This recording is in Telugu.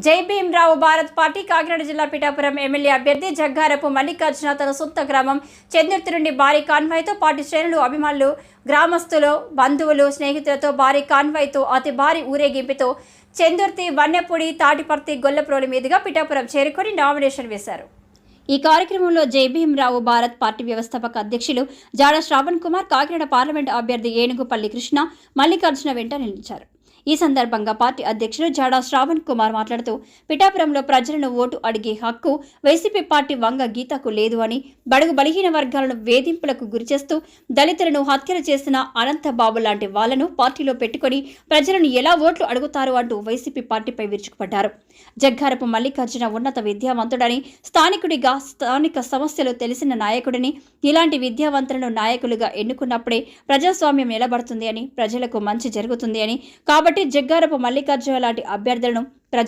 జై భీమరావు భారత్ పార్టీ కాకినాడ జిల్లా పిఠాపురం ఎమ్మెల్యే అభ్యర్థి జగ్గారపు మల్లికార్జున తన సొంత గ్రామం చెందుర్తి నుండి భారీ కాన్వాయ్తో పార్టీ శ్రేణులు, అభిమానులు, గ్రామస్తులు, బంధువులు, స్నేహితులతో భారీ కాన్వాయ్తో అతి భారీ ఊరేగింపుతో చెందుర్తి, వన్నెపూడి, తాటిపర్తి, గొల్లప్రోలు మీదుగా పిఠాపురం చేరుకొని నామినేషన్ వేశారు. ఈ కార్యక్రమంలో జై భీమరావు భారత్ పార్టీ వ్యవస్థాపక అధ్యక్షులు జాడ శ్రావణ్ కుమార్, కాకినాడ పార్లమెంట్ అభ్యర్థి ఏనుగుపల్లి కృష్ణ మల్లికార్జున వెంట నిలిచారు. ఈ సందర్భంగా పార్టీ అధ్యక్షులు జాడా శ్రావణ్ కుమార్ మాట్లాడుతూ, పిఠాపురంలో ప్రజలను ఓటు అడిగే హక్కు వైసీపీ పార్టీ వంగ గీతకు లేదు అని, బడుగు బలహీన వర్గాలను వేధింపులకు గురిచేస్తూ దళితులను హత్యలు చేసిన అనంతబాబు లాంటి వాళ్లను పార్టీలో పెట్టుకుని ప్రజలను ఎలా ఓట్లు అడుగుతారు అంటూ వైసీపీ పార్టీపై విరుచుకుపడ్డారు. జగ్గారపు మల్లికార్జున ఉన్నత విద్యావంతుడని, స్థానికుడిగా స్థానిక సమస్యలు తెలిసిన నాయకుడిని, ఇలాంటి విద్యావంతులను నాయకులుగా ఎన్నుకున్నప్పుడే ప్రజాస్వామ్యం నిలబడుతుంది అని, ప్రజలకు మంచి జరుగుతుంది అని, కాబట్టి జగ్గారపు మల్లికార్జున లాంటి అభ్యర్థులను